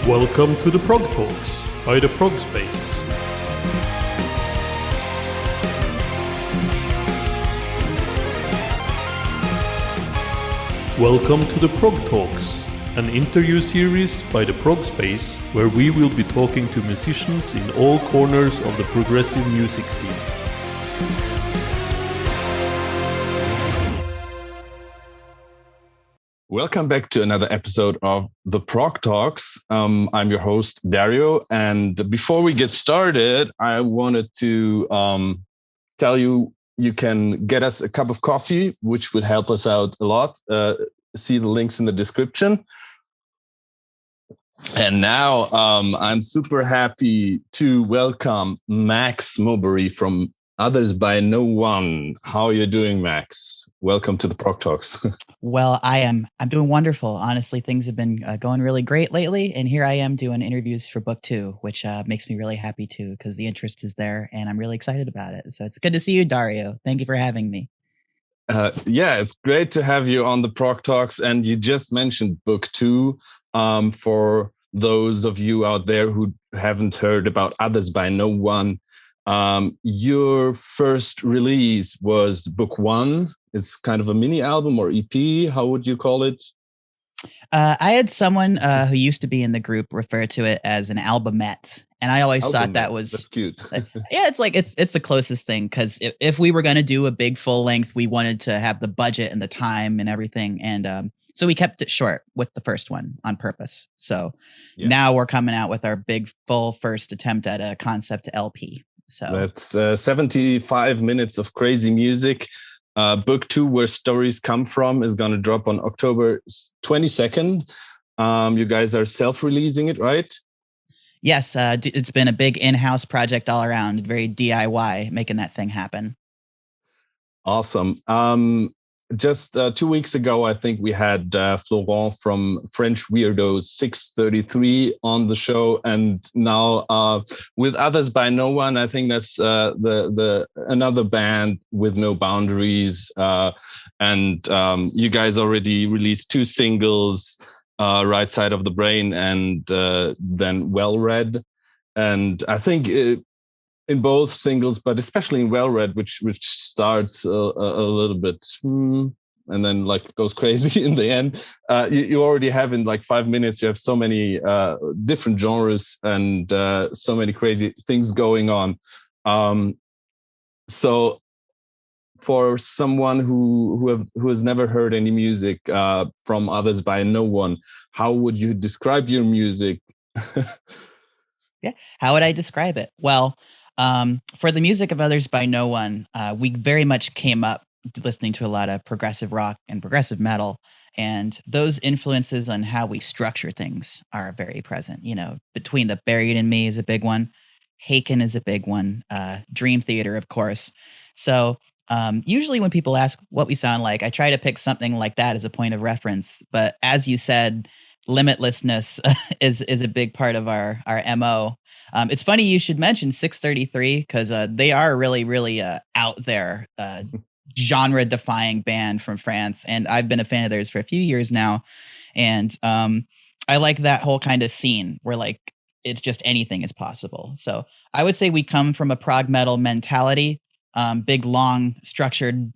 Welcome to the Progtalks by the Progspace. Welcome to the Progtalks, an interview series by the Progspace where we will be talking to musicians in all corners of the progressive music scene. Welcome back to another episode of the Progtalks. I'm your host, Dario. And before we get started, I wanted to tell you can get us a cup of coffee, which would help us out a lot. See the links in the description. And now I'm super happy to welcome Max Mobarry from Others by No One. How are you doing, Max? Welcome to the Progtalks. Well, I'm doing wonderful. Honestly, things have been going really great lately. And here I am doing interviews for book 2, which makes me really happy too, because the interest is there and I'm really excited about it. So it's good to see you, Dario. Thank you for having me. Yeah, it's great to have you on the Progtalks. And you just mentioned book 2. For those of you out there who haven't heard about Others by No One, your first release was book 1. It's kind of a mini album or EP. How would you call it? I had someone who used to be in the group refer to it as an albumette. And I always thought that was that's cute. Yeah, it's like it's the closest thing, because if we were going to do a big full length, we wanted to have the budget and the time and everything. And so we kept it short with the first one on purpose. So Now we're coming out with our big full first attempt at a concept LP. So that's 75 minutes of crazy music. Book 2, Where Stories Come From, is going to drop on October 22nd. You guys are self-releasing it, right? Yes, it's been a big in-house project all around, very DIY, making that thing happen. Awesome. Just 2 weeks ago, I think we had Florent from French Weirdos 633 on the show, and now with Others by No One, I think that's the another band with no boundaries, and you guys already released 2 singles, Right Side of the Brain and then Well Read, and I think in both singles, but especially in Well Read, which starts a little bit and then like goes crazy in the end. You already have in like 5 minutes, you have so many different genres and so many crazy things going on. So for someone who has never heard any music from Others by No One, how would you describe your music? Yeah, how would I describe it? Well, for the music of Others by No One, we very much came up listening to a lot of progressive rock and progressive metal. And those influences on how we structure things are very present. You know, Between the Buried in Me is a big one. Haken is a big one. Dream Theater, of course. So usually when people ask what we sound like, I try to pick something like that as a point of reference. But as you said, limitlessness is a big part of our MO. It's funny you should mention 633, because they are really, really out there, genre-defying band from France. And I've been a fan of theirs for a few years now. And I like that whole kind of scene where like it's just anything is possible. So I would say we come from a prog metal mentality, big, long, structured,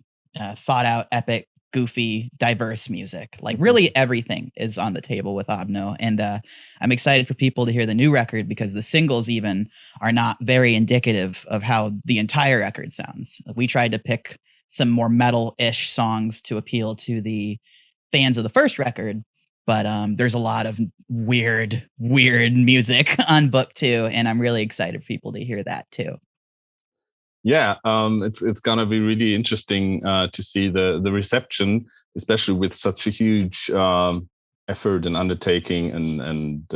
thought out, epic, goofy, diverse music. Like really everything is on the table with Obno. And I'm excited for people to hear the new record, because the singles even are not very indicative of how the entire record sounds. We tried to pick some more metal-ish songs to appeal to the fans of the first record, but there's a lot of weird music on book 2, and I'm really excited for people to hear that too. Yeah, it's gonna be really interesting to see the reception, especially with such a huge effort and undertaking, and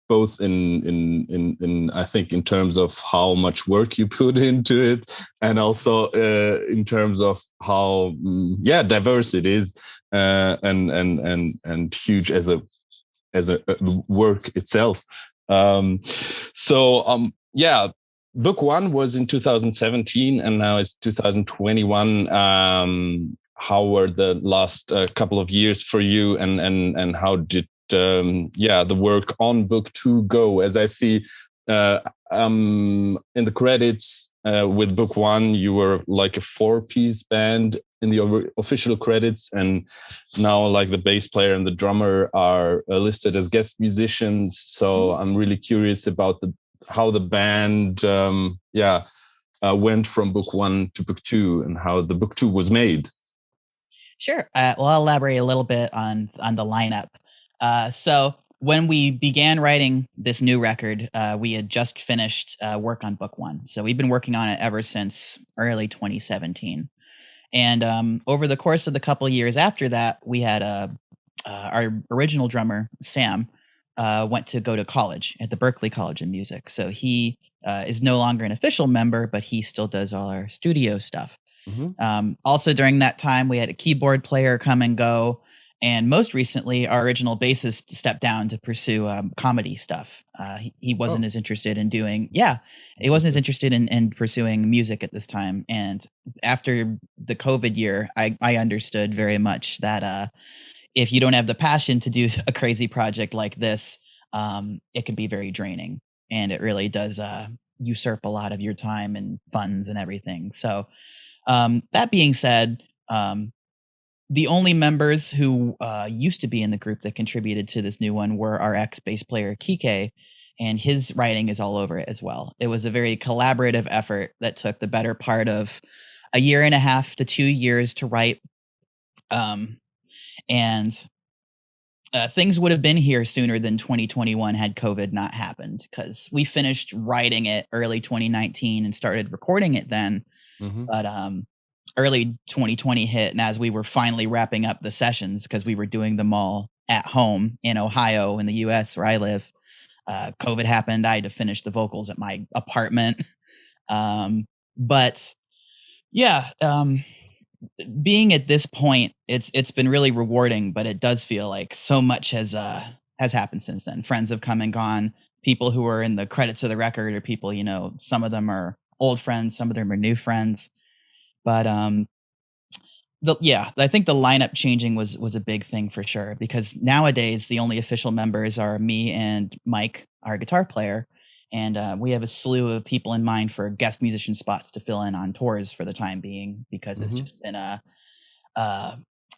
both in I think in terms of how much work you put into it, and also in terms of how diverse it is, and huge as a work itself. Book 1 was in 2017, and now it's 2021. How were the last couple of years for you, and how did the work on book 2 go? As I see in the credits with book 1, you were like a 4-piece band in the official credits, and now like the bass player and the drummer are listed as guest musicians. So I'm really curious about how the band went from book 1 to book 2 and how the book 2 was made. Sure. Well, I'll elaborate a little bit on the lineup. So when we began writing this new record, we had just finished work on book 1. So we've been working on it ever since early 2017. And over the course of the couple of years after that, we had our original drummer, Sam, went to go to college at the Berklee College of Music. So he is no longer an official member, but he still does all our studio stuff. Also during that time, we had a keyboard player come and go. And most recently, our original bassist stepped down to pursue comedy stuff. He wasn't as interested in doing, he wasn't as interested in pursuing music at this time. And after the COVID year, I understood very much that if you don't have the passion to do a crazy project like this, it can be very draining. And it really does usurp a lot of your time and funds and everything. So that being said, the only members who used to be in the group that contributed to this new one were our ex-bass player, Kike, and his writing is all over it as well. It was a very collaborative effort that took the better part of 1.5 to 2 years to write. And things would have been here sooner than 2021 had COVID not happened, because we finished writing it early 2019 and started recording it then. But early 2020 hit, and as we were finally wrapping up the sessions, because we were doing them all at home in Ohio in the US where I live, COVID happened. I had to finish the vocals at my apartment. But being at this point, it's been really rewarding, but it does feel like so much has happened since then. Friends have come and gone. People who are in the credits of the record are people, some of them are old friends, some of them are new friends. But I think the lineup changing was a big thing for sure, because nowadays the only official members are me and Mike, our guitar player, and we have a slew of people in mind for guest musician spots to fill in on tours for the time being, because it's just been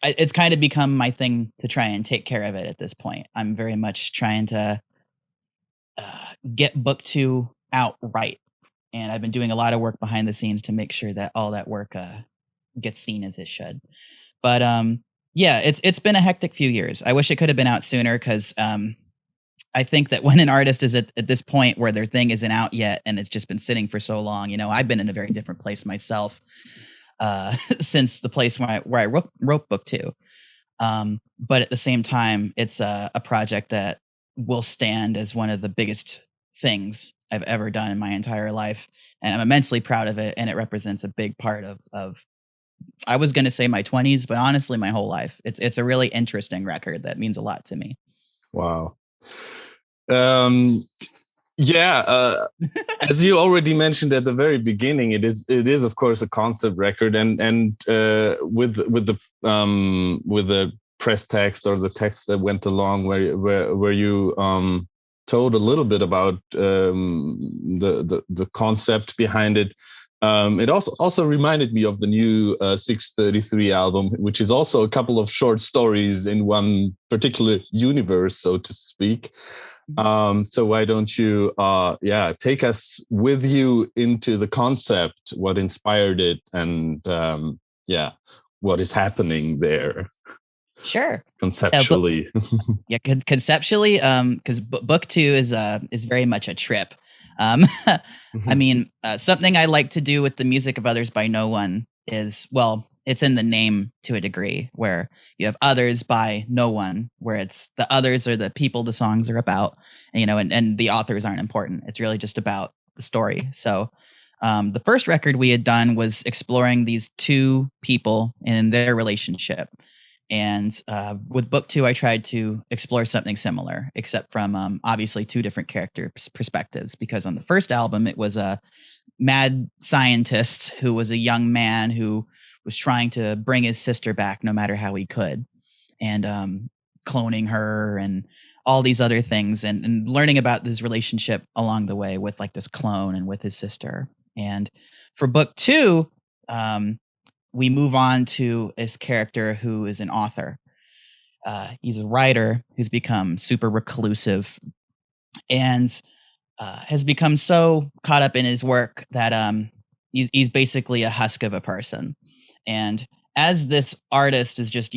it's kind of become my thing to try and take care of it at this point. I'm very much trying to get book 2 out right. And I've been doing a lot of work behind the scenes to make sure that all that work gets seen as it should. But it's been a hectic few years. I wish it could have been out sooner, because I think that when an artist is at this point where their thing isn't out yet and it's just been sitting for so long, I've been in a very different place myself since the place where I wrote book 2. But at the same time, it's a project that will stand as one of the biggest things I've ever done in my entire life, and I'm immensely proud of it, and it represents a big part of I was going to say my 20s, but honestly my whole life. It's a really interesting record that means a lot to me. Wow. As you already mentioned at the very beginning, it is of course a concept record, and with the press text or the text that went along where you told a little bit about the concept behind it. It also reminded me of the new 633 album, which is also a couple of short stories in one particular universe, so to speak. So why don't you take us with you into the concept, what inspired it, and what is happening there? Sure. Conceptually. Conceptually, because book 2 is very much a trip. I mean, something I like to do with the music of others by no one is, well, it's in the name to a degree, where you have others by no one, where it's the others are the people the songs are about, and the authors aren't important. It's really just about the story. So the first record we had done was exploring these 2 people and their relationship. And with book 2, I tried to explore something similar, except from obviously 2 different character perspectives, because on the first album, it was a mad scientist who was a young man who was trying to bring his sister back no matter how he could. And cloning her and all these other things, and learning about this relationship along the way with like this clone and with his sister. And for book 2, we move on to this character who is an author. He's a writer who's become super reclusive and has become so caught up in his work that he's basically a husk of a person. And as this artist is just,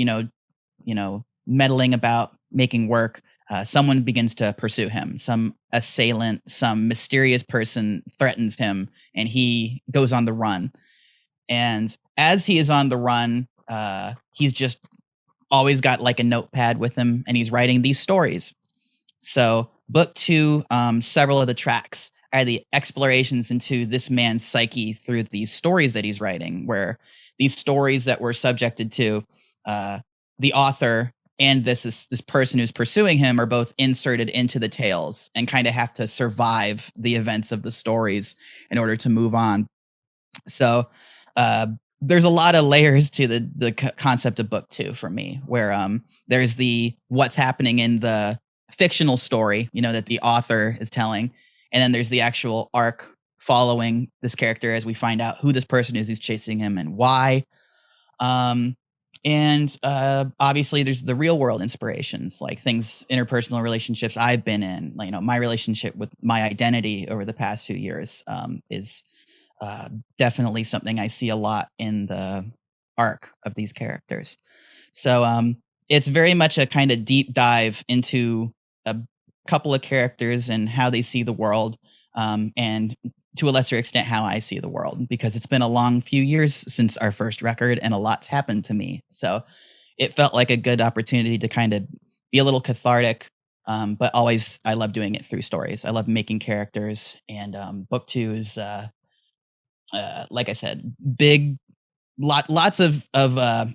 meddling about making work, someone begins to pursue him. Some assailant, some mysterious person threatens him, and he goes on the run. And as he is on the run, he's just always got like a notepad with him, and he's writing these stories. So book 2, several of the tracks are the explorations into this man's psyche through these stories that he's writing, where these stories that were subjected to the author and this person who's pursuing him are both inserted into the tales and kind of have to survive the events of the stories in order to move on. So there's a lot of layers to the concept of book 2 for me, where there's the what's happening in the fictional story, that the author is telling, and then there's the actual arc following this character as we find out who this person is who's chasing him and why. And obviously there's the real world inspirations, like things, interpersonal relationships I've been in. Like, my relationship with my identity over the past few years is definitely something I see a lot in the arc of these characters. So it's very much a kind of deep dive into a couple of characters and how they see the world, and to a lesser extent how I see the world, because it's been a long few years since our first record and a lot's happened to me. So it felt like a good opportunity to kind of be a little cathartic, but always I love doing it through stories. I love making characters, and book 2 is like I said, big, lots of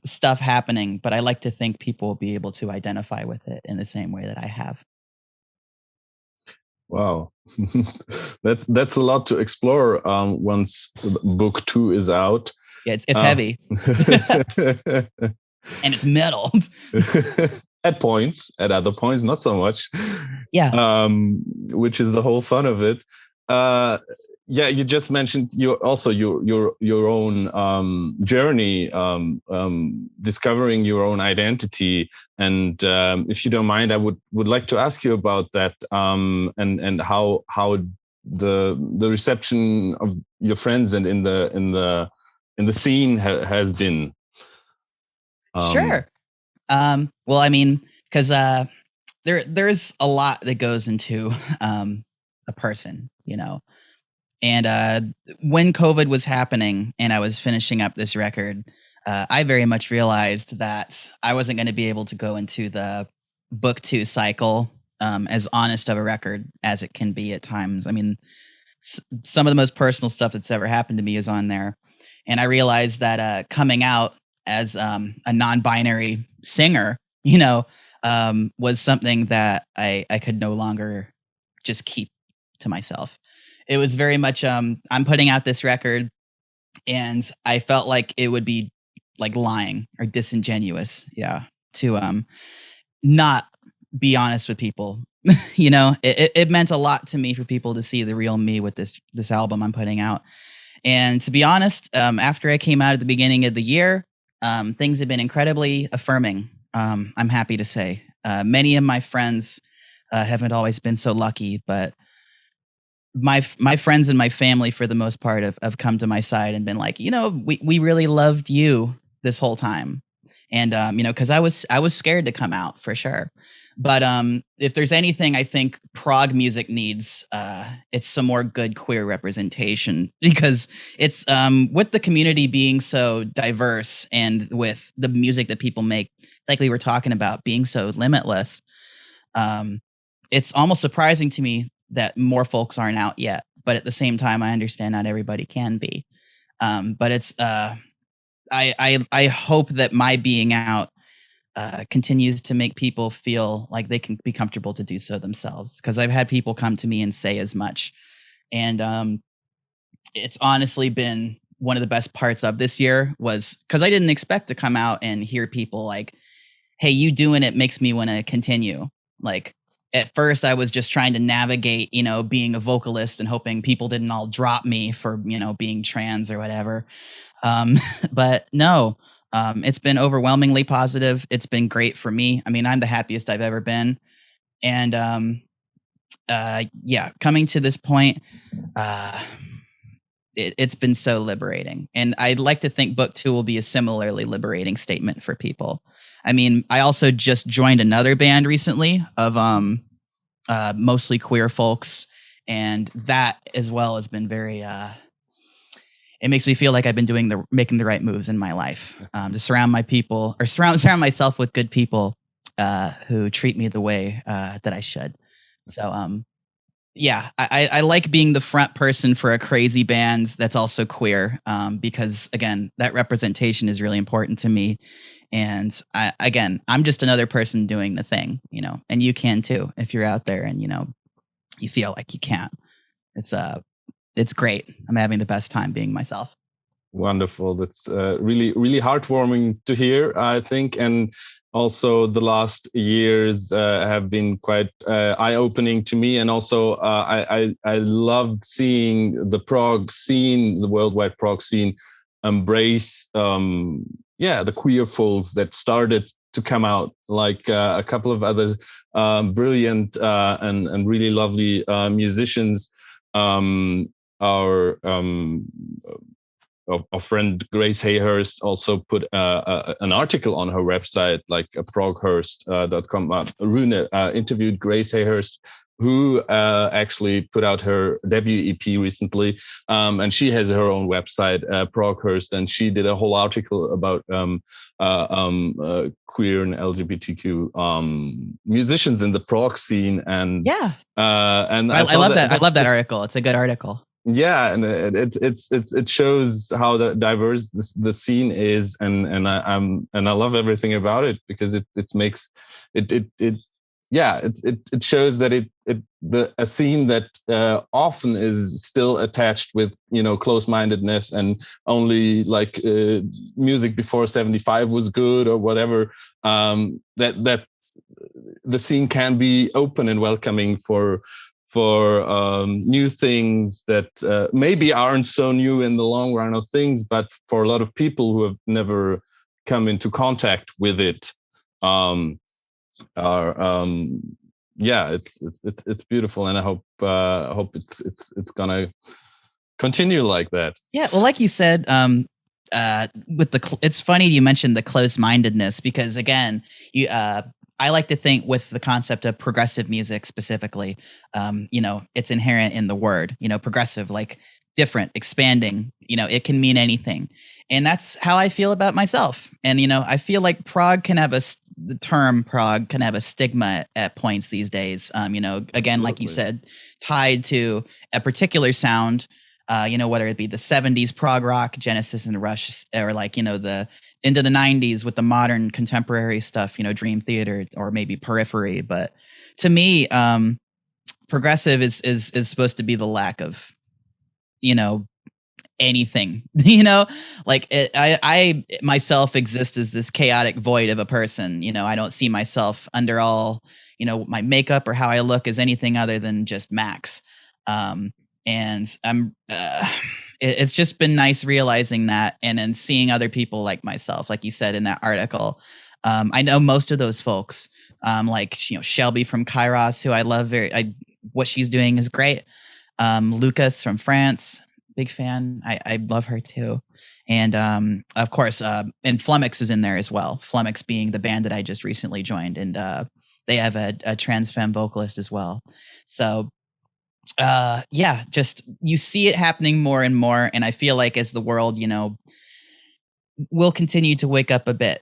stuff happening, but I like to think people will be able to identify with it in the same way that I have. Wow, that's a lot to explore once book 2 is out. Yeah, it's heavy, and it's metal. At points, at other points, not so much. Yeah. Which is the whole fun of it. Yeah, you just mentioned your own journey, discovering your own identity, and if you don't mind, I would like to ask you about that, and how the reception of your friends and in the scene has been. Sure. Well, I mean, because there's a lot that goes into a person, And when COVID was happening and I was finishing up this record, I very much realized that I wasn't going to be able to go into the book 2 cycle as honest of a record as it can be at times. I mean, some of the most personal stuff that's ever happened to me is on there. And I realized that coming out as a non-binary singer, was something that I could no longer just keep to myself. It was very much, I'm putting out this record, and I felt like it would be like lying or disingenuous, to not be honest with people. It meant a lot to me for people to see the real me with this album I'm putting out. And to be honest, after I came out at the beginning of the year, things have been incredibly affirming. I'm happy to say. Many of my friends haven't always been so lucky, but my friends and my family, for the most part, have come to my side and been like, we really loved you this whole time. And, because I was scared to come out for sure. But if there's anything I think prog music needs, it's some more good queer representation, because it's with the community being so diverse and with the music that people make, like we were talking about, being so limitless. It's almost surprising to me that more folks aren't out yet, but at the same time, I understand not everybody can be. But it's I hope that my being out continues to make people feel like they can be comfortable to do so themselves. Because I've had people come to me and say as much, and it's honestly been one of the best parts of this year, was because I didn't expect to come out and hear people like, hey, you doing it makes me want to continue. Like at first I was just trying to navigate, being a vocalist and hoping people didn't all drop me for, being trans or whatever. But no, it's been overwhelmingly positive. It's been great for me. I mean, I'm the happiest I've ever been. And coming to this point, it's been so liberating. And I'd like to think book 2 will be a similarly liberating statement for people. I mean, I also just joined another band recently of mostly queer folks, and that as well has been very it makes me feel like I've been making the right moves in my life, to surround myself with good people who treat me the way that I should. So I like being the front person for a crazy band that's also queer, because again, that representation is really important to me. And I'm just another person doing the thing, and you can too if you're out there and you feel like you can't. It's great. I'm having the best time being myself. Wonderful. That's really, really heartwarming to hear, I think. And also the last years have been quite eye-opening to me. And also I loved seeing the prog scene, the worldwide prog scene, embrace the queer folks that started to come out, like a couple of other brilliant and really lovely musicians. Our friend Grace Hayhurst also put an article on her website, like proghurst.com. Rune interviewed Grace Hayhurst, who actually put out her debut EP recently, and she has her own website, Proghurst, and she did a whole article about queer and LGBTQ musicians in the prog scene. And and I love that. I love that article. It's a good article. Yeah, and it shows how diverse the scene is, and I love everything about it, because it makes it shows that a scene that often is still attached with close-mindedness and only like music before 75 was good or whatever, that the scene can be open and welcoming for new things that maybe aren't so new in the long run of things, but for a lot of people who have never come into contact with it, it's beautiful, and I hope it's gonna continue like that. Yeah, well, like you said, it's funny you mentioned the close-mindedness, because again, I like to think with the concept of progressive music specifically, it's inherent in the word, progressive, like different, expanding, it can mean anything. And that's how I feel about myself. And, I feel like the term prog can have a stigma at points these days. Again, Absolutely. Like you said, tied to a particular sound, whether it be the 70s prog rock, Genesis and Rush, or like, the into the 90s with the modern contemporary stuff, Dream Theater or maybe Periphery. But to me, progressive is supposed to be the lack of, anything, like I myself exist as this chaotic void of a person. I don't see myself under all, my makeup or how I look as anything other than just Max. And I'm, it's just been nice realizing that, and then seeing other people like myself, like you said in that article. I know most of those folks, like, Shelby from Kairos, who I love what she's doing is great. Lucas from France, big fan. I love her too. And, of course, and Flummox is in there as well. Flummox being the band that I just recently joined, and, they have a trans femme vocalist as well. So, just you see it happening more and more, and I feel like as the world will continue to wake up a bit,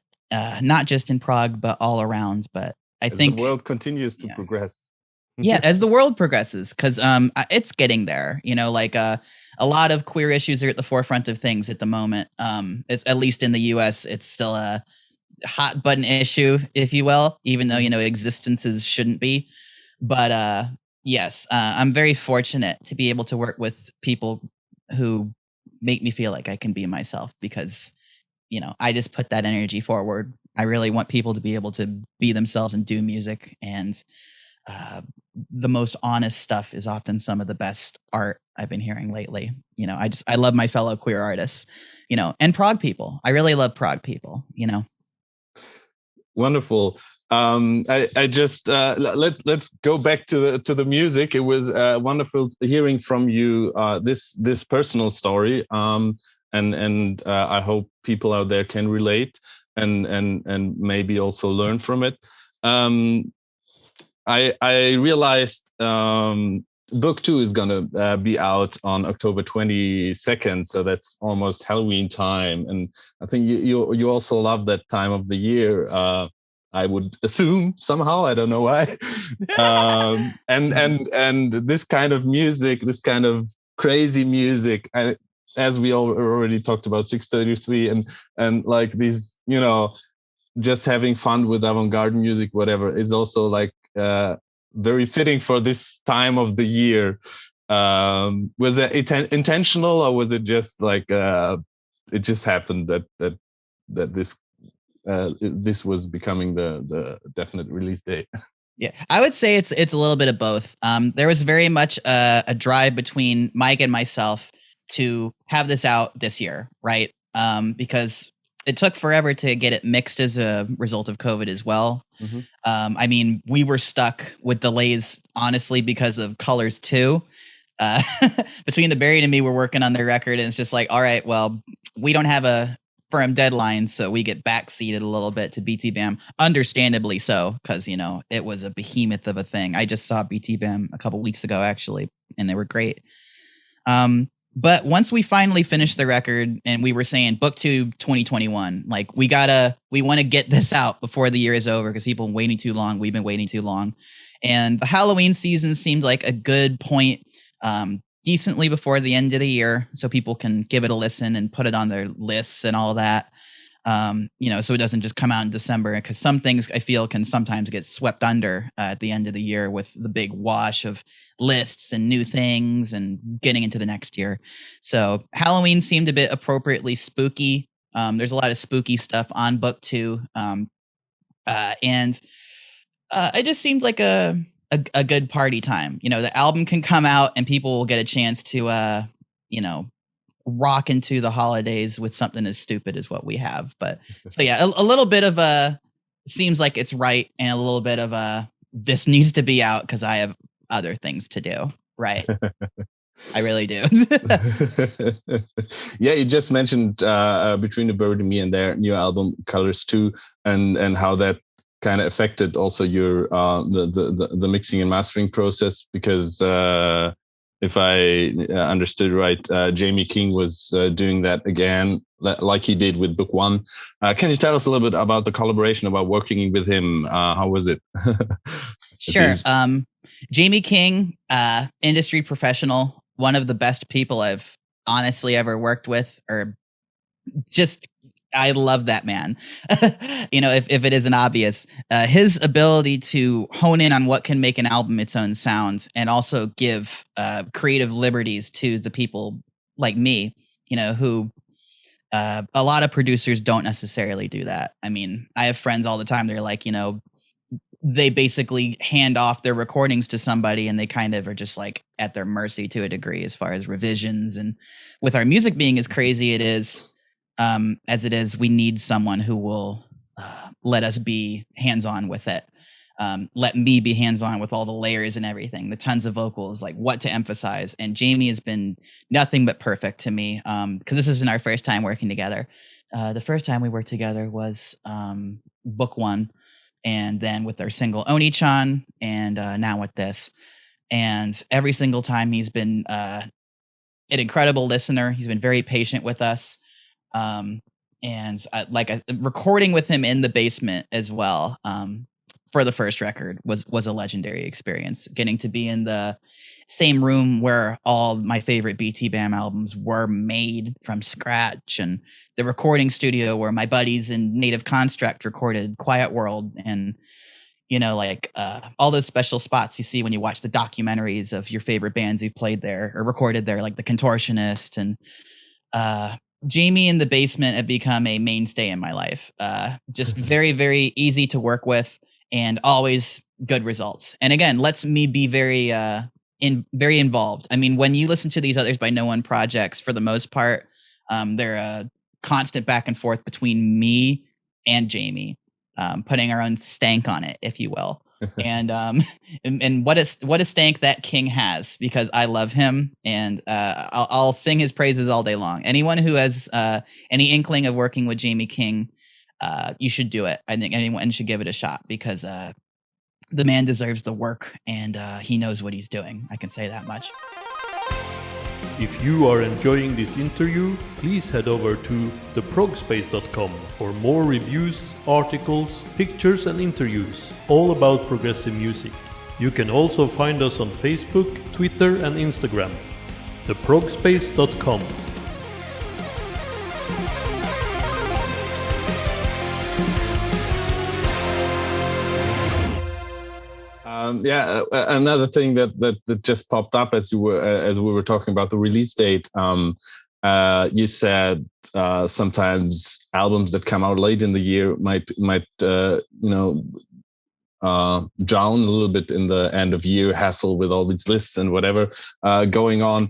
not just in Prague but all around. But I think the world continues to progress. As the world progresses, because it's getting there. Like a lot of queer issues are at the forefront of things at the moment. It's, at least in the US, it's still a hot button issue, if you will, even though existences shouldn't be. But yes, I'm very fortunate to be able to work with people who make me feel like I can be myself, because, I just put that energy forward I really want people to be able to be themselves and do music, and the most honest stuff is often some of the best art I've been hearing lately. I love my fellow queer artists, and prog people. I really love prog people, Wonderful. I just let's go back to the music. It was wonderful hearing from you this personal story. And I hope people out there can relate and maybe also learn from it. I realized book 2 is gonna be out on October 22nd, so that's almost Halloween time, and I think you also love that time of the year. I would assume somehow, I don't know why. And this kind of music, this kind of crazy music, as we already talked about 633 and like these, just having fun with avant-garde music, whatever, is also like very fitting for this time of the year. Was that intentional, or was it just like it just happened that this was becoming the definite release date? Yeah, I would say it's a little bit of both. There was very much a drive between Mike and myself to have this out this year, right? Because it took forever to get it mixed as a result of COVID as well. I mean, we were stuck with delays, honestly, because of Colors 2. Between the Buried and me, we're working on the record, and it's just like, all right, well, we don't have a firm deadline, so we get backseated a little bit to BT Bam, understandably so, because it was a behemoth of a thing. I just saw BT Bam a couple weeks ago, actually, and they were great. But once we finally finished the record and we were saying book 2 2021, like we want to get this out before the year is over because people are waiting too long. We've been waiting too long. And the Halloween season seemed like a good point, decently before the end of the year, so people can give it a listen and put it on their lists and all that. So it doesn't just come out in December, because some things I feel can sometimes get swept under at the end of the year with the big wash of lists and new things and getting into the next year. So Halloween seemed a bit appropriately spooky. There's a lot of spooky stuff on book 2. And it just seemed like a good party time. The album can come out and people will get a chance to, rock into the holidays with something as stupid as what we have. But so yeah, a little bit of seems like it's right, and a little bit of this needs to be out because I have other things to do. Right. I really do. Yeah, you just mentioned Between the Bird and Me and their new album Colors 2, and how that kind of affected also your the mixing and mastering process, because if I understood right, Jamie King was doing that again, like he did with book 1. Can you tell us a little bit about the collaboration, about working with him? How was it? Sure. Jamie King, industry professional, one of the best people I've honestly ever worked with, or just, I love that man. If it isn't obvious, his ability to hone in on what can make an album its own sound, and also give creative liberties to the people like me, who a lot of producers don't necessarily do that. I mean, I have friends all the time. They're like, they basically hand off their recordings to somebody, and they kind of are just like at their mercy to a degree as far as revisions. And with our music being as crazy as it is, we need someone who will let us be hands-on with it. Let me be hands-on with all the layers and everything, the tons of vocals, like what to emphasize. And Jamie has been nothing but perfect to me, because this isn't our first time working together. The first time we worked together was book 1, and then with our single Oni-chan, and now with this. And every single time he's been an incredible listener. He's been very patient with us. And recording with him in the basement as well, for the first record was a legendary experience. Getting to be in the same room where all my favorite BT Bam albums were made from scratch, and the recording studio where my buddies in Native Construct recorded Quiet World, and all those special spots you see when you watch the documentaries of your favorite bands who've played there or recorded there, like The Contortionist, and Jamie in the basement have become a mainstay in my life. Just very, very easy to work with and always good results. And again, lets me be very involved. I mean, when you listen to these Others by No One projects, for the most part, they're a constant back and forth between me and Jamie, putting our own stank on it, if you will. And what a stank that King has, because I love him, and I'll sing his praises all day long. Anyone who has any inkling of working with Jamie King, you should do it. I think anyone should give it a shot, because the man deserves the work, and he knows what he's doing. I can say that much. If you are enjoying this interview, please head over to theprogspace.com for more reviews, articles, pictures and interviews, all about progressive music. You can also find us on Facebook, Twitter and Instagram. theprogspace.com. Another thing that just popped up as we were talking about the release date. You said sometimes albums that come out late in the year might drown a little bit in the end of year hassle with all these lists and whatever going on.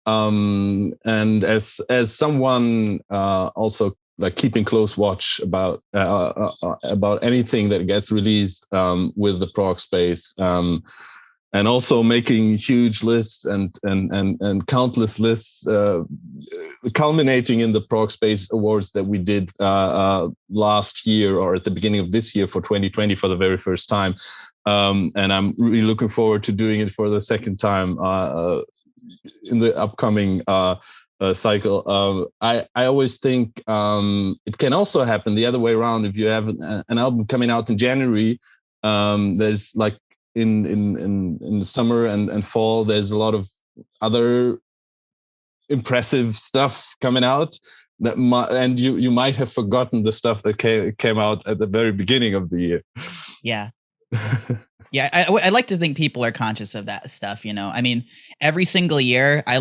And as someone also like keeping close watch about anything that gets released with the Progspace, and also making huge lists and countless lists, culminating in the Progspace Awards that we did last year or at the beginning of this year for 2020 for the very first time. And I'm really looking forward to doing it for the second time in the upcoming cycle. I always think it can also happen the other way around. If you have an album coming out in January, there's like in the summer and fall, there's a lot of other impressive stuff coming out and you might have forgotten the stuff that came out at the very beginning of the year. Yeah. Yeah, I like to think people are conscious of that stuff, you know. I mean, every single year I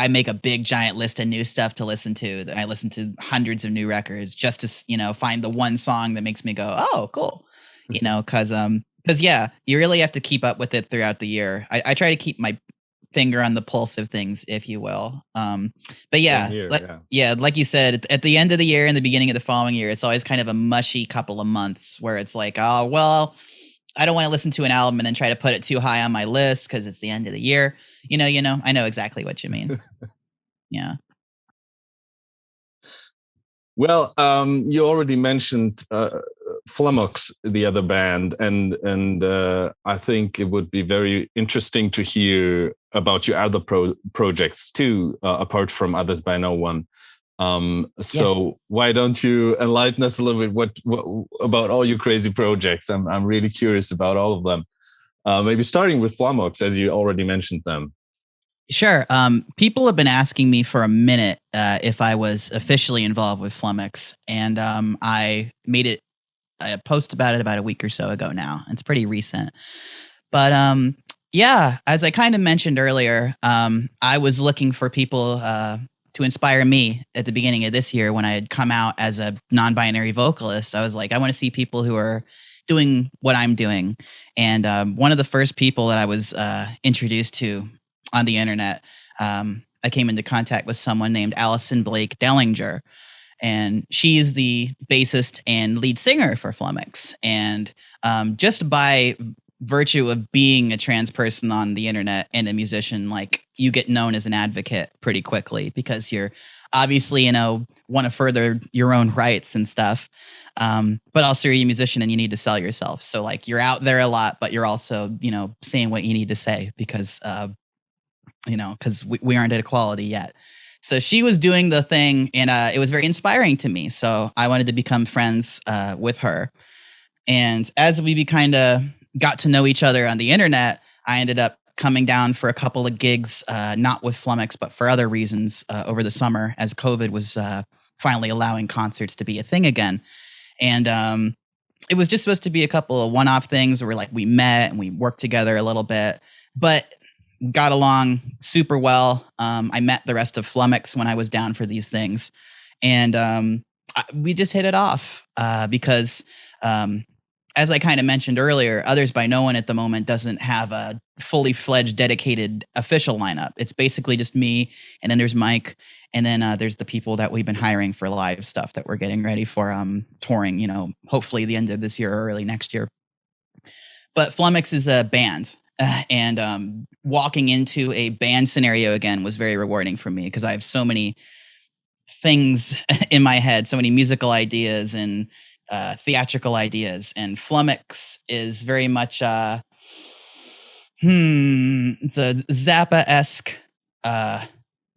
make a big giant list of new stuff to listen to. I listen to hundreds of new records just to, you know, find the one song that makes me go, oh, cool. You know, because yeah, you really have to keep up with it throughout the year. I try to keep my finger on the pulse of things, if you will. But yeah, like you said, at the end of the year and the beginning of the following year, it's always kind of a mushy couple of months where it's like, oh, well, I don't want to listen to an album and then try to put it too high on my list because it's the end of the year. You know, I know exactly what you mean. Yeah. Well, you already mentioned Flummox, the other band, and I think it would be very interesting to hear about your other projects too, apart from Others by No One. Yes. Why don't you enlighten us a little bit what about all your crazy projects? I'm really curious about all of them. Maybe starting with Flummox, as you already mentioned them. Sure. People have been asking me for a minute if I was officially involved with Flummox, and I made a post about it about a week or so ago now. It's pretty recent. But yeah, as I kind of mentioned earlier, I was looking for people to inspire me at the beginning of this year when I had come out as a non-binary vocalist. I was like, I want to see people who are doing what I'm doing. And one of the first people that I was introduced to on the internet, I came into contact with someone named Allison Blake Dellinger. And she is the bassist and lead singer for Flummox. And just by virtue of being a trans person on the internet and a musician, like, you get known as an advocate pretty quickly because you're obviously, you know, want to further your own rights and stuff. But also you're a musician and you need to sell yourself. So like, you're out there a lot, but you're also, you know, saying what you need to say because, you know, because we aren't at equality yet. So she was doing the thing, and it was very inspiring to me. So I wanted to become friends with her. And as we kind of got to know each other on the internet, I ended up coming down for a couple of gigs, not with Flummox, but for other reasons over the summer, as COVID was finally allowing concerts to be a thing again. And it was just supposed to be a couple of one-off things where like we met and we worked together a little bit. But got along super well. I met the rest of Flummox when I was down for these things, and we just hit it off because, as I kind of mentioned earlier, Others by No One at the moment doesn't have a fully fledged, dedicated official lineup. It's basically just me, and then there's Mike, and then there's the people that we've been hiring for live stuff that we're getting ready for touring, hopefully the end of this year or early next year. But Flummox is a band. And walking into a band scenario again was very rewarding for me because I have so many things in my head, so many musical ideas and theatrical ideas. And Flummox is very much it's a Zappa-esque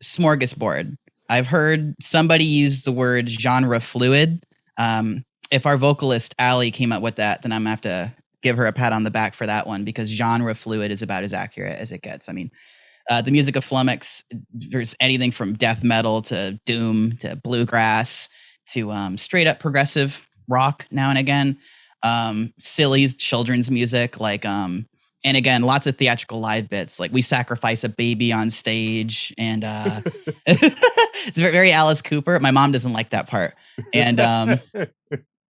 smorgasbord. I've heard somebody use the word genrefluid. If our vocalist Allie came up with that, then I'm gonna have to give her a pat on the back for that one, because genrefluid is about as accurate as it gets. I mean, the music of Flummox, there's anything from death metal to doom to bluegrass to straight up progressive rock now and again. Silly children's music, like and again, lots of theatrical live bits. Like we sacrifice a baby on stage, and it's very Alice Cooper. My mom doesn't like that part. And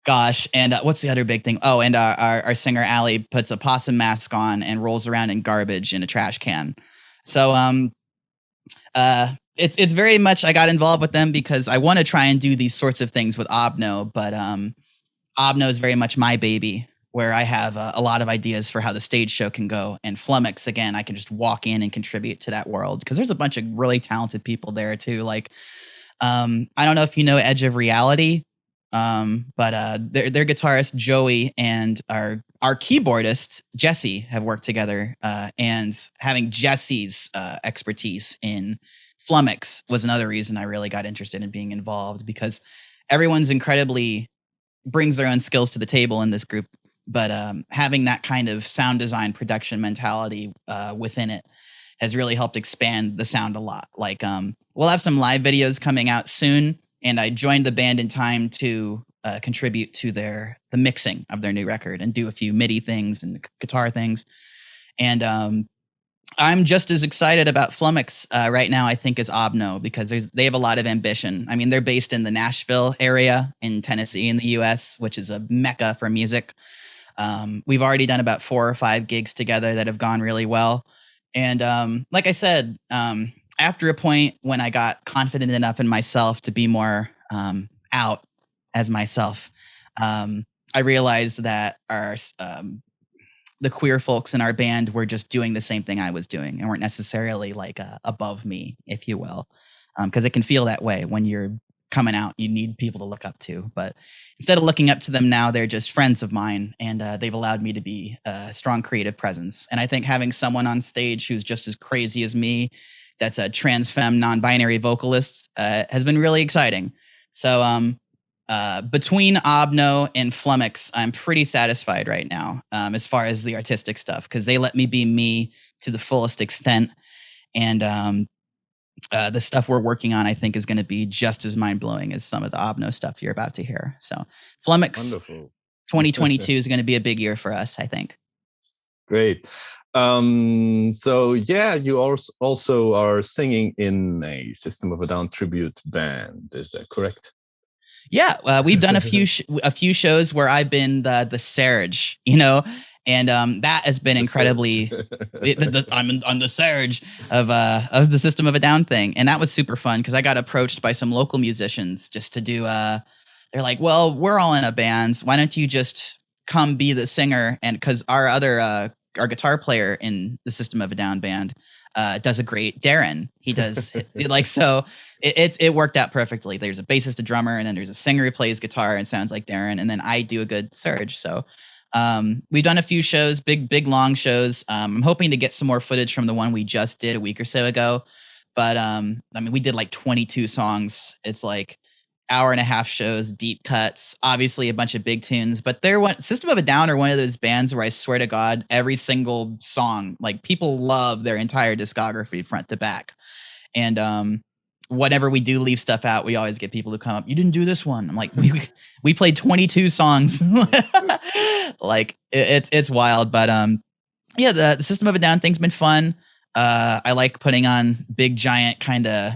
gosh, and what's the other big thing? Oh, and our singer Allie puts a possum mask on and rolls around in garbage in a trash can. So it's very much, I got involved with them because I want to try and do these sorts of things with Obno, but Obno is very much my baby, where I have a lot of ideas for how the stage show can go. And Flummox, again, I can just walk in and contribute to that world because there's a bunch of really talented people there too. Like I don't know if you know Edge of Reality. But their guitarist Joey and our keyboardist Jesse have worked together, and having Jesse's expertise in Flummox was another reason I really got interested in being involved, because everyone's brings their own skills to the table in this group, but having that kind of sound design production mentality within it has really helped expand the sound a lot. Like we'll have some live videos coming out soon. And I joined the band in time to contribute to the mixing of their new record and do a few MIDI things and guitar things. And I'm just as excited about Flummox right now, I think, as Obno, because they have a lot of ambition. I mean, they're based in the Nashville area in Tennessee in the U.S., which is a mecca for music. We've already done about 4 or 5 gigs together that have gone really well. And like I said, after a point when I got confident enough in myself to be more out as myself, I realized that the queer folks in our band were just doing the same thing I was doing and weren't necessarily like above me, if you will, because it can feel that way when you're coming out. You need people to look up to, but instead of looking up to them now, they're just friends of mine, and they've allowed me to be a strong creative presence. And I think having someone on stage who's just as crazy as me, that's a trans femme non-binary vocalist, has been really exciting. So between Obno and Flummox, I'm pretty satisfied right now as far as the artistic stuff, because they let me be me to the fullest extent. And the stuff we're working on, I think, is going to be just as mind-blowing as some of the Obno stuff you're about to hear. So Flummox 2022 is going to be a big year for us, I think. Great. So yeah, you also are singing in a System of a Down tribute band. Is that correct? Yeah, we've done a few shows where I've been the Serge, and that has been incredibly. I'm the Serge of the System of a Down thing, and that was super fun because I got approached by some local musicians just to do. They're like, "Well, we're all in a band. Why don't you just come be the singer?" And because our guitar player in the System of a Down band does a great Darren. He does it worked out perfectly. There's a bassist, a drummer, and then there's a singer who plays guitar and sounds like Darren, and then I do a good Serge. So we've done a few shows, big long shows. I'm hoping to get some more footage from the one we just did a week or so ago. But we did like 22 songs. It's like hour-and-a-half shows, deep cuts, obviously a bunch of big tunes. But System of a Down are one of those bands where I swear to God, every single song, like people love their entire discography front to back. And whenever we do leave stuff out, we always get people to come up, "You didn't do this one." I'm like, we played 22 songs. Like it's wild. But yeah, the System of a Down thing's been fun. I like putting on big giant kind of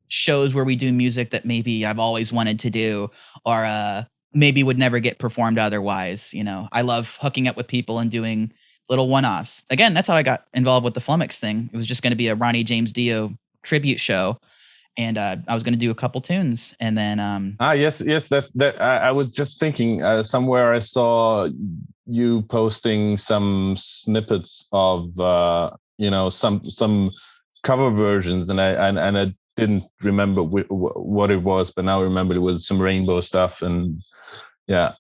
shows where we do music that maybe I've always wanted to do, or maybe would never get performed otherwise. I love hooking up with people and doing little one-offs. Again, that's how I got involved with the Flummox thing. It was just going to be a Ronnie James Dio tribute show, and I was going to do a couple tunes, and then yes, that's that. I was just thinking, somewhere I saw you posting some snippets of some cover versions, and I didn't remember what it was, but now I remember it was some Rainbow stuff, and yeah.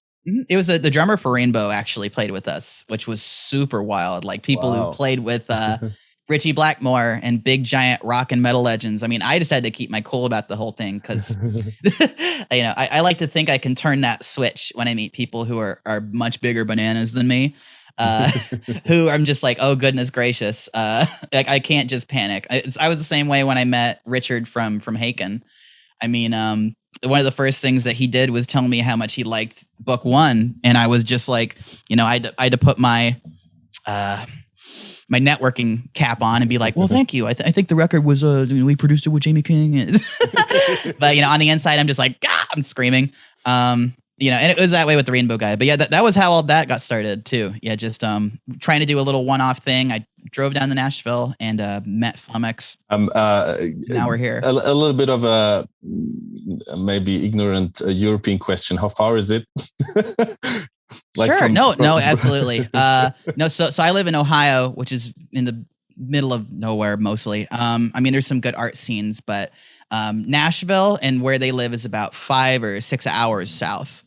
It was the drummer for Rainbow actually played with us, which was super wild. Like people who played with Richie Blackmore and big giant rock and metal legends. I mean, I just had to keep my cool about the whole thing because, I like to think I can turn that switch when I meet people who are much bigger bananas than me, who I'm just like, oh, goodness gracious. Like I can't just panic. I was the same way when I met Richard from Haken. I mean, one of the first things that he did was tell me how much he liked Book One. And I was just like, I had to put my networking cap on and be like, well, thank you. I think the record was, we produced it with Jamie King. But, on the inside, I'm just like, I'm screaming. And it was that way with the Rainbow guy. But yeah, that was how all that got started too. Yeah, just trying to do a little one-off thing. I drove down to Nashville and met Flummox. Now we're here. A little bit of a maybe ignorant European question. How far is it? Sure. No, absolutely. So I live in Ohio, which is in the middle of nowhere mostly. There's some good art scenes, but Nashville and where they live is about 5 or 6 hours south.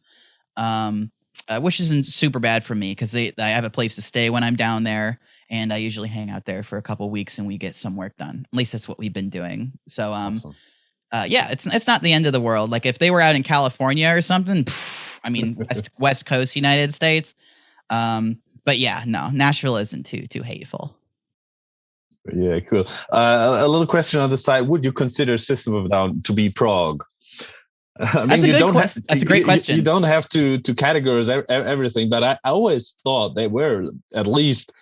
Which isn't super bad for me because I have a place to stay when I'm down there, and I usually hang out there for a couple of weeks and we get some work done. At least that's what we've been doing. So, awesome. It's not the end of the world. Like if they were out in California or something, West Coast United States. But yeah, no, Nashville isn't too hateful. Yeah, cool. A little question on the side: would you consider System of a Down to be prog? That's a great question. You don't have to categorize everything, but I always thought they were at least,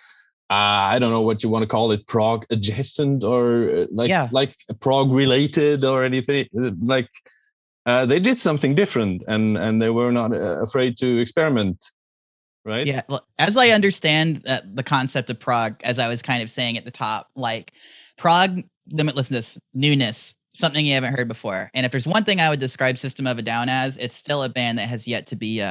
I don't know what you want to call it, prog adjacent or like prog related or anything. Like they did something different, and they were not afraid to experiment. Right? Yeah. As I understand the concept of prog, as I was kind of saying at the top, like prog, limitlessness, newness, something you haven't heard before. And if there's one thing I would describe System of a Down as, it's still a band that has yet to be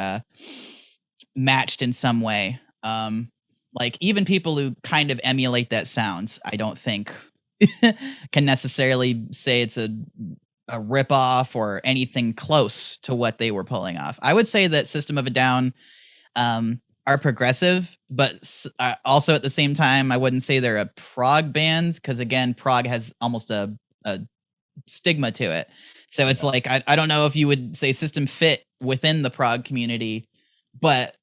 matched in some way. Like even people who kind of emulate that sound, I don't think can necessarily say it's a ripoff or anything close to what they were pulling off. I would say that System of a Down are progressive, but also at the same time, I wouldn't say they're a prog band because again, prog has almost a stigma to it. So it's like I don't know if you would say System fit within the prog community, but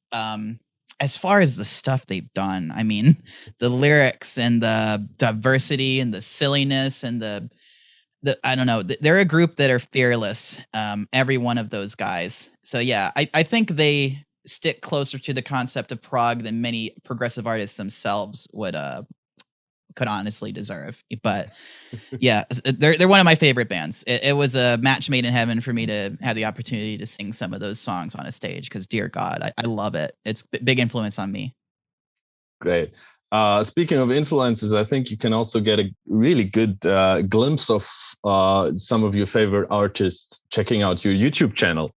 as far as the stuff they've done, I mean, the lyrics and the diversity and the silliness and the I don't know, they're a group that are fearless. Every one of those guys. So yeah, I think they stick closer to the concept of prog than many progressive artists themselves could honestly deserve. But yeah, they're one of my favorite bands. It was a match made in heaven for me to have the opportunity to sing some of those songs on a stage because dear God, I love it. It's a big influence on me. Great. Speaking of influences, I think you can also get a really good glimpse of some of your favorite artists checking out your YouTube channel,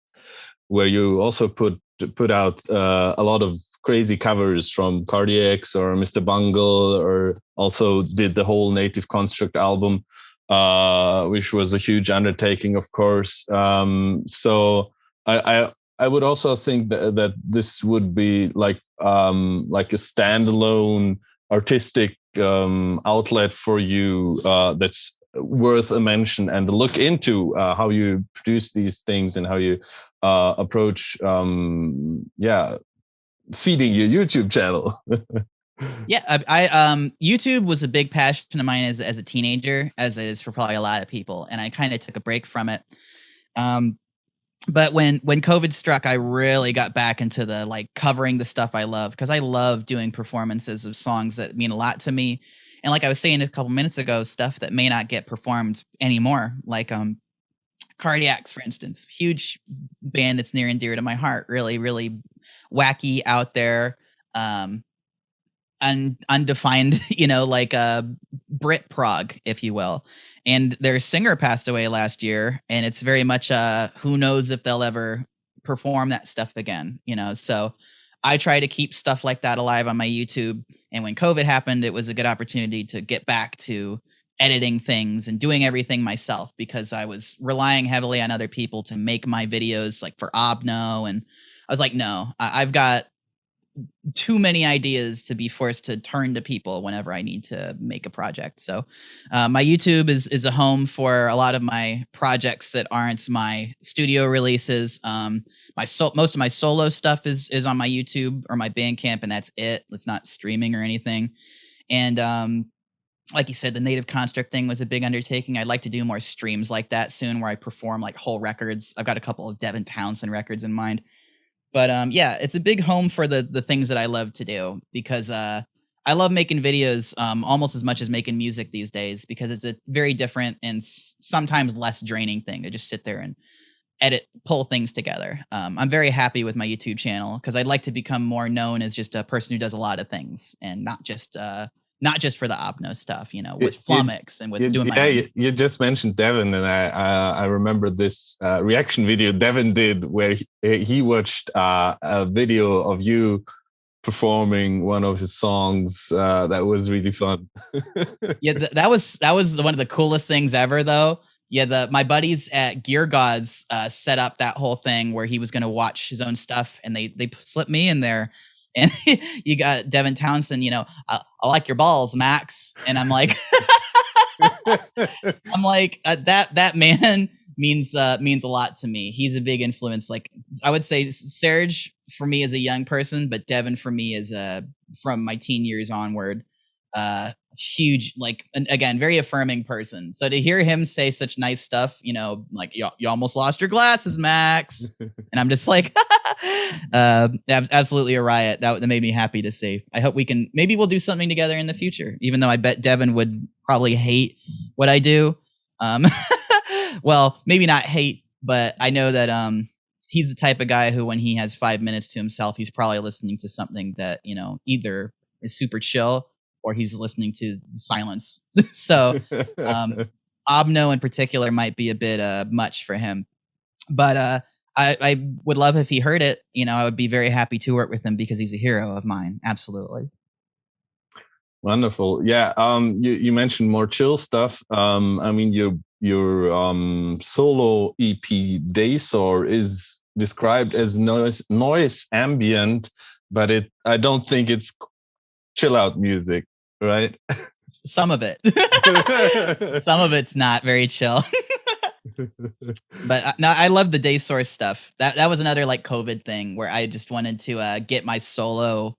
where you also put out a lot of crazy covers from Cardiacs or Mr. Bungle, or also did the whole Native Construct album, which was a huge undertaking, of course. So I would also think that this would be like a standalone artistic outlet for you that's worth a mention, and to look into how you produce these things and how you approach feeding your YouTube channel. Yeah, I YouTube was a big passion of mine as a teenager, as it is for probably a lot of people, and I kind of took a break from it. But when COVID struck, I really got back into the covering the stuff I love, because I love doing performances of songs that mean a lot to me. And like I was saying a couple minutes ago, stuff that may not get performed anymore, like Cardiacs, for instance, huge band that's near and dear to my heart. Really, really wacky, out there, undefined, like a Brit prog, if you will. And their singer passed away last year, and it's very much who knows if they'll ever perform that stuff again. So I try to keep stuff like that alive on my YouTube. And when COVID happened, it was a good opportunity to get back to editing things and doing everything myself, because I was relying heavily on other people to make my videos, like for Obno. And I was like, no, I've got too many ideas to be forced to turn to people whenever I need to make a project. So my YouTube is a home for a lot of my projects that aren't my studio releases. Most of my solo stuff is on my YouTube or my Bandcamp, and that's it. It's not streaming or anything. And like you said, the Native Construct thing was a big undertaking. I'd like to do more streams like that soon, where I perform like whole records. I've got a couple of Devin Townsend records in mind. But yeah, it's a big home for the things that I love to do, because I love making videos almost as much as making music these days, because it's a very different and sometimes less draining thing to just sit there and edit, pull things together. I'm very happy with my YouTube channel, because I'd like to become more known as just a person who does a lot of things, and not just for the Obno stuff, with Flummox and with doing my own. You just mentioned Devin, and I remember this reaction video Devin did where he watched a video of you performing one of his songs. That was really fun. Yeah, that was one of the coolest things ever, though. Yeah, my buddies at Gear Gods set up that whole thing where he was going to watch his own stuff, and they slipped me in there. And you got Devin Townsend, I like your balls, Max. And I'm like, that man means a lot to me. He's a big influence. Like, I would say Serge for me as a young person, but Devin for me is from my teen years onward, huge, like, again, very affirming person. So to hear him say such nice stuff, like, you almost lost your glasses, Max. And I'm just like, absolutely a riot. That made me happy to see. I hope maybe we'll do something together in the future, even though I bet Devin would probably hate what I do. Well, maybe not hate, but I know that he's the type of guy who, when he has 5 minutes to himself, he's probably listening to something that, either is super chill or he's listening to silence. So Obno in particular might be a bit much for him. But I would love if he heard it. I would be very happy to work with him, because he's a hero of mine. Absolutely. Wonderful. Yeah. You mentioned more chill stuff. I mean, your solo EP Daysor is described as noise ambient, but I don't think it's chill out music, right? Some of it. Some of it's not very chill. But no, I love the day source stuff. That was another like COVID thing where I just wanted to get my solo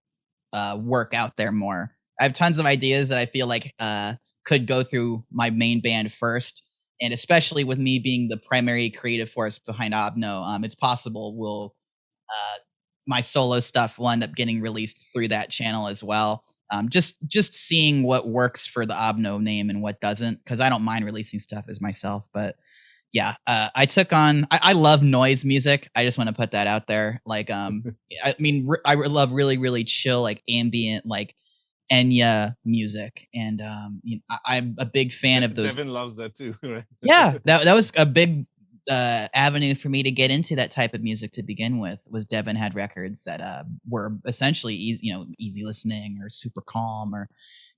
work out there more. I have tons of ideas that I feel like could go through my main band first, and especially with me being the primary creative force behind Obno, it's possible my solo stuff will end up getting released through that channel as well. Just seeing what works for the Obno name and what doesn't, because I don't mind releasing stuff as myself. But yeah, I took on. I love noise music. I just want to put that out there. Like, I mean, I love really, really chill, like ambient, like Enya music, and I'm a big fan of those. Devin loves that too, right? Yeah, that was a big avenue for me to get into that type of music to begin with. Was Devin had records that were essentially easy listening or super calm, or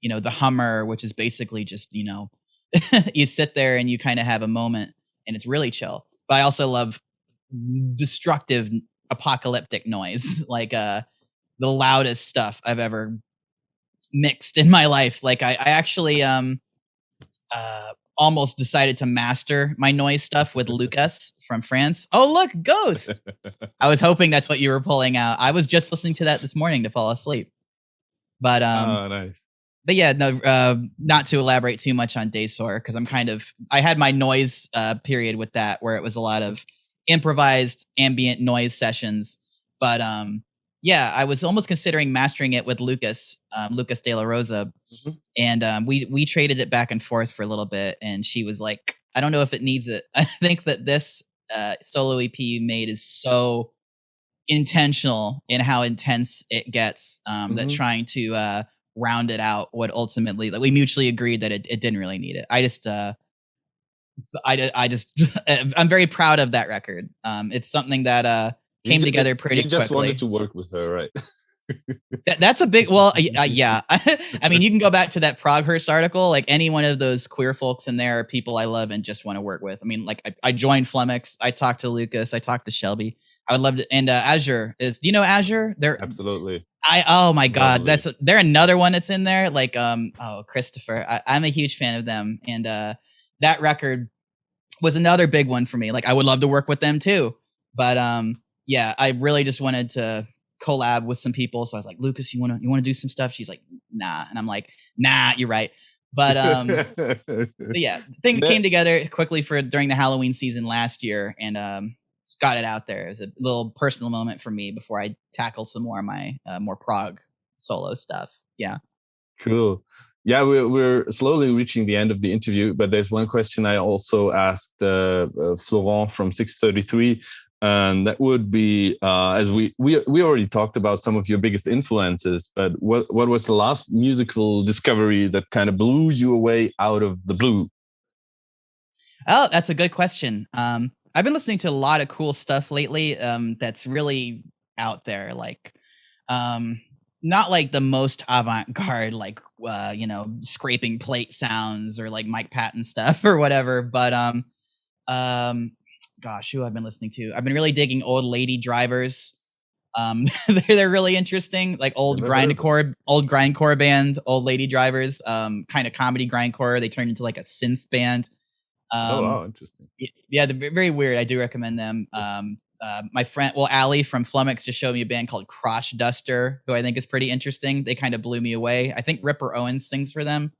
the Hummer, which is basically just you sit there and you kind of have a moment and it's really chill. But I also love destructive apocalyptic noise, like the loudest stuff I've ever mixed in my life. Like I actually almost decided to master my noise stuff with Lucas from France. Oh, look, Ghost. I was hoping that's what you were pulling out. I was just listening to that this morning to fall asleep. But oh, nice. But yeah, no, not to elaborate too much on Daysor, because I had my noise period with that, where it was a lot of improvised ambient noise sessions. But yeah, I was almost considering mastering it with Lucas De La Rosa, and we traded it back and forth for a little bit, and she was like, I don't know if it needs it. I think that this solo EP you made is so intentional in how intense it gets that trying to round it out would ultimately, like, we mutually agreed that it didn't really need it. I just I'm very proud of that record. It's something that came together pretty quickly. You just wanted to work with her, right? That's a big, well, yeah. I mean, you can go back to that Proghurst article. Like, any one of those queer folks in there are people I love and just want to work with. I mean, like, I joined Flummox. I talked to Lucas. I talked to Shelby. I would love to. And Azure do you know Azure? They're absolutely. Oh my God, they're another one that's in there. Like, Christopher. I'm a huge fan of them, and that record was another big one for me. Like, I would love to work with them too, but yeah, I really just wanted to collab with some people. So I was like, Lucas, you want to do some stuff? She's like, nah, and I'm like, nah, you're right. But yeah, the thing came together quickly during the Halloween season last year, and got it out there. It was a little personal moment for me before I tackled some more of my more prog solo stuff. Yeah. Cool. Yeah, we're slowly reaching the end of the interview, but there's one question I also asked Florent from 633, and that would be, as we already talked about some of your biggest influences, but what was the last musical discovery that kind of blew you away out of the blue? Oh, that's a good question. I've been listening to a lot of cool stuff lately that's really out there, like not like the most avant-garde, like scraping plate sounds or like Mike Patton stuff or whatever, but gosh, who I've been listening to? I've been really digging Old Lady Drivers. They're really interesting, like old grindcore band, Old Lady Drivers, kind of comedy grindcore. They turned into like a synth band. Wow, interesting. Yeah, they're very weird. I do recommend them. My friend, Allie from Flummox just showed me a band called Cross Duster, who I think is pretty interesting. They kind of blew me away. I think Ripper Owens sings for them,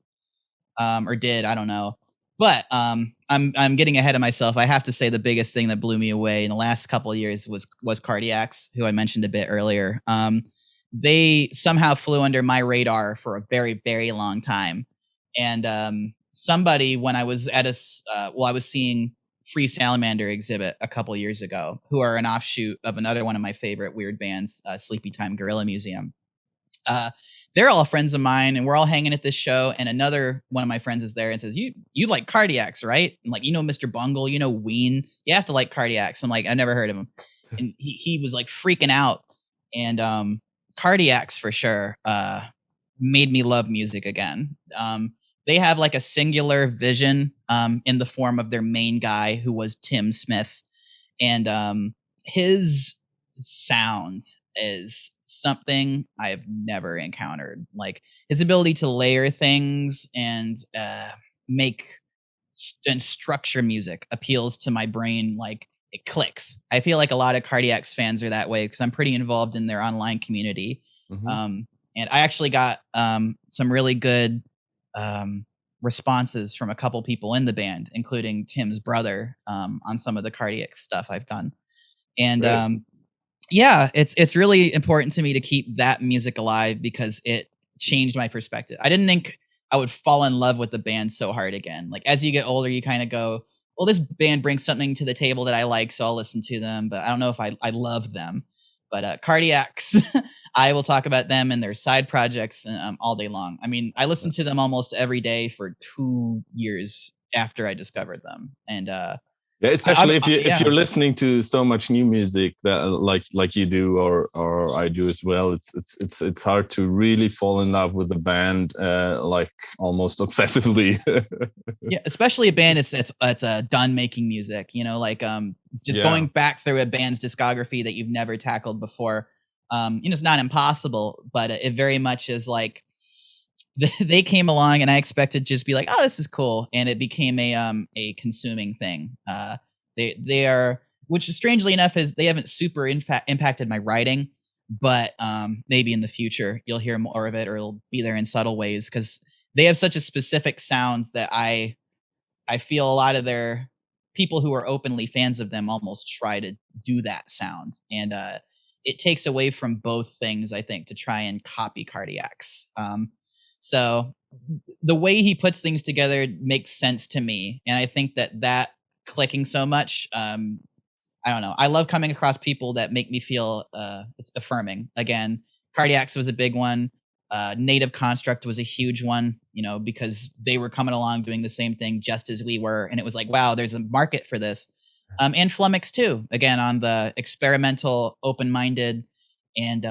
or did, I don't know. But I'm getting ahead of myself. I have to say the biggest thing that blew me away in the last couple of years was Cardiacs, who I mentioned a bit earlier. They somehow flew under my radar for a very, very long time, and somebody, when I was at I was seeing Free Salamander exhibit a couple years ago, who are an offshoot of another one of my favorite weird bands, Sleepy Time Gorilla Museum. They're all friends of mine, and we're all hanging at this show, and another one of my friends is there and says, you like Cardiacs, right? I'm like, Mr. Bungle, Ween, you have to like Cardiacs. I'm like, I never heard of him. And he was like freaking out, and Cardiacs for sure made me love music again. They have like a singular vision in the form of their main guy, who was Tim Smith. And his sound is something I have never encountered. Like, his ability to layer things and make and structure music appeals to my brain. Like, it clicks. I feel like a lot of Cardiacs fans are that way because I'm pretty involved in their online community. And I actually got some really good responses from a couple people in the band, including Tim's brother, on some of the Cardiac stuff I've done. And yeah, it's really important to me to keep that music alive because it changed my perspective. I didn't think I would fall in love with the band so hard again. Like, as you get older, you kind of go, well, this band brings something to the table that I like, so I'll listen to them, but I don't know if I love them. But Cardiacs, I will talk about them and their side projects all day long. I mean, I listened to them almost every day for 2 years after I discovered them. And yeah, especially if you're listening to so much new music that like you do or I do as well, it's hard to really fall in love with the band like almost obsessively. Yeah, especially a band that's done making music, like going back through a band's discography that you've never tackled before. It's not impossible, but it very much is like they came along and I expected to just be like, oh, this is cool. And it became a consuming thing. They are, which is strangely enough is they haven't super impacted my writing, but maybe in the future you'll hear more of it, or it'll be there in subtle ways, because they have such a specific sound that I feel a lot of their people who are openly fans of them almost try to do that sound. And it takes away from both things, I think, to try and copy Cardiac's. So the way he puts things together makes sense to me. And I think that clicking so much, I don't know. I love coming across people that make me feel it's affirming. Again, Cardiac's was a big one. Native Construct was a huge one, because they were coming along doing the same thing just as we were. And it was like, wow, there's a market for this. And Flummox too, again, on the experimental, open-minded, and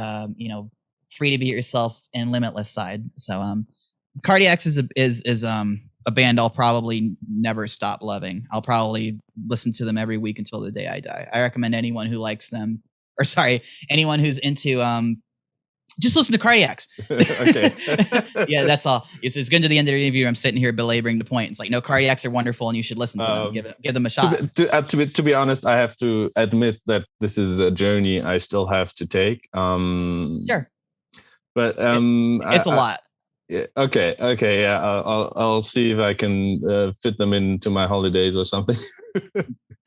free to be yourself and limitless side. So Cardiac's is a band I'll probably never stop loving. I'll probably listen to them every week until the day I die. I recommend anyone who likes them, anyone who's into just listen to Cardiac's. Okay. Yeah, that's all. It's good to the end of the interview. I'm sitting here belaboring the point. It's like, no, Cardiac's are wonderful, and you should listen to them. Give them a shot. To be honest, I have to admit that this is a journey I still have to take. Sure. But it's a lot. Yeah, okay, yeah. I'll see if I can fit them into my holidays or something.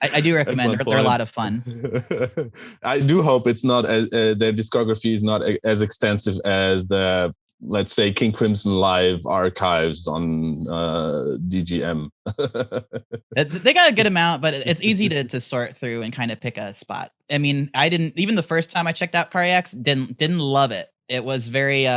I do recommend. They're a lot of fun. I do hope it's not their discography is not as extensive as the, let's say, King Crimson Live archives on DGM. They got a good amount, but it's easy to sort through and kind of pick a spot. I mean, I didn't, even the first time I checked out Cardiac's, didn't love it. It was very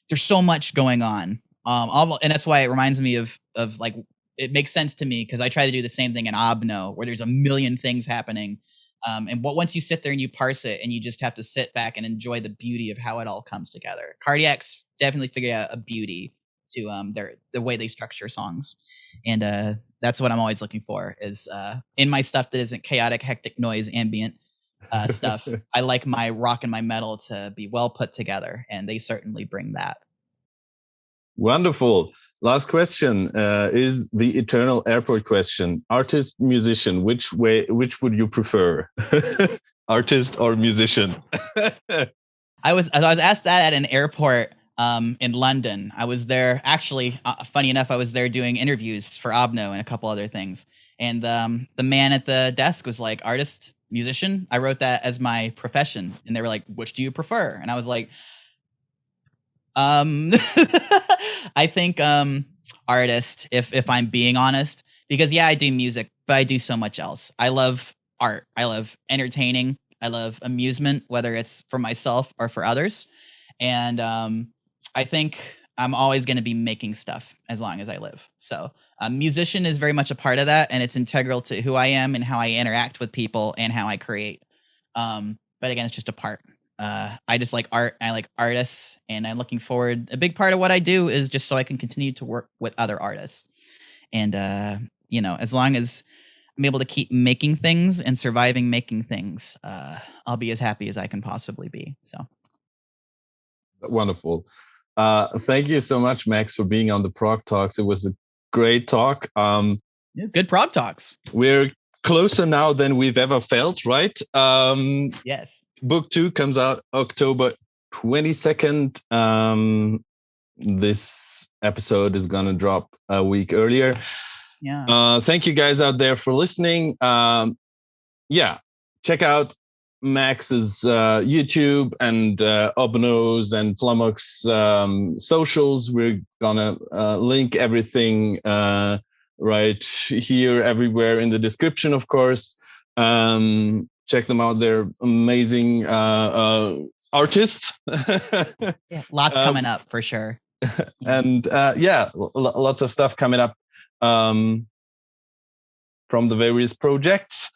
there's so much going on, and that's why it reminds me of like, it makes sense to me because I try to do the same thing in Obno, where there's a million things happening, and once you sit there and you parse it, and you just have to sit back and enjoy the beauty of how it all comes together. Cardiac's definitely figured out a beauty to the way they structure songs, and that's what I'm always looking for is in my stuff that isn't chaotic, hectic noise, ambient stuff. I like my rock and my metal to be well put together, and they certainly bring that. Wonderful. Last question is the eternal airport question. Artist, musician, which would you prefer? Artist or musician? I was asked that at an airport in London. I was there, actually, funny enough, I was there doing interviews for Obno and a couple other things. And the man at the desk was like, artist, musician? I wrote that as my profession. And they were like, which do you prefer? And I was like, I think artist, if I'm being honest, because yeah, I do music, but I do so much else. I love art. I love entertaining. I love amusement, whether it's for myself or for others. And I think I'm always going to be making stuff as long as I live. So musician is very much a part of that, and it's integral to who I am and how I interact with people and how I create. But again, it's just a part. I just like art. I like artists, and I'm looking forward. A big part of what I do is just so I can continue to work with other artists. And, as long as I'm able to keep making things and surviving making things, I'll be as happy as I can possibly be. So. Wonderful. Thank you so much, Max, for being on the Progtalks. It was a great talk. Good Progtalks. We're closer now than we've ever felt, right? Yes. Book 2 comes out October 22nd. This episode is going to drop a week earlier. Yeah. Thank you guys out there for listening. Check out Max's YouTube and Obno's and Flummox socials. We're going to link everything right here, everywhere in the description, of course. Check them out. They're amazing artists. Lots coming up for sure. And lots of stuff coming up from the various projects.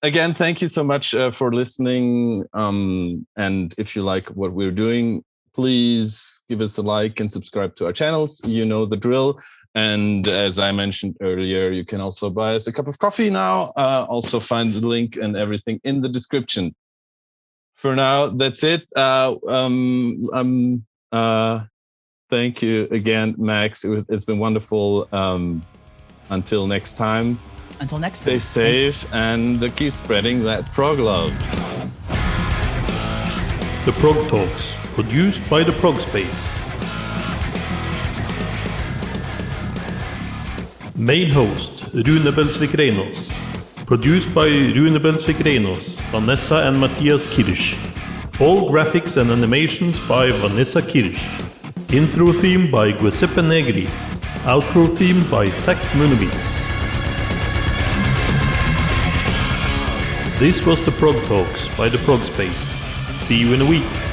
Again, thank you so much for listening. And if you like what we're doing, please give us a like and subscribe to our channels. You know the drill. And as I mentioned earlier, you can also buy us a cup of coffee now. Also find the link and everything in the description. For now, that's it. Thank you again, Max. It's been wonderful. Until next time. Until next Stay time. safe and keep spreading that prog love. The Progtalks, produced by the Progspace. Main host, Rune Belsvik Reinås. Produced by Rune Belsvik Reinås. Vanessa and Matthias Kirsch. All graphics and animations by Vanessa Kirsch. Intro theme by Giuseppe Negri. Outro theme by Zach Munowitz. This was the Progtalks by the Progspace. See you in a week.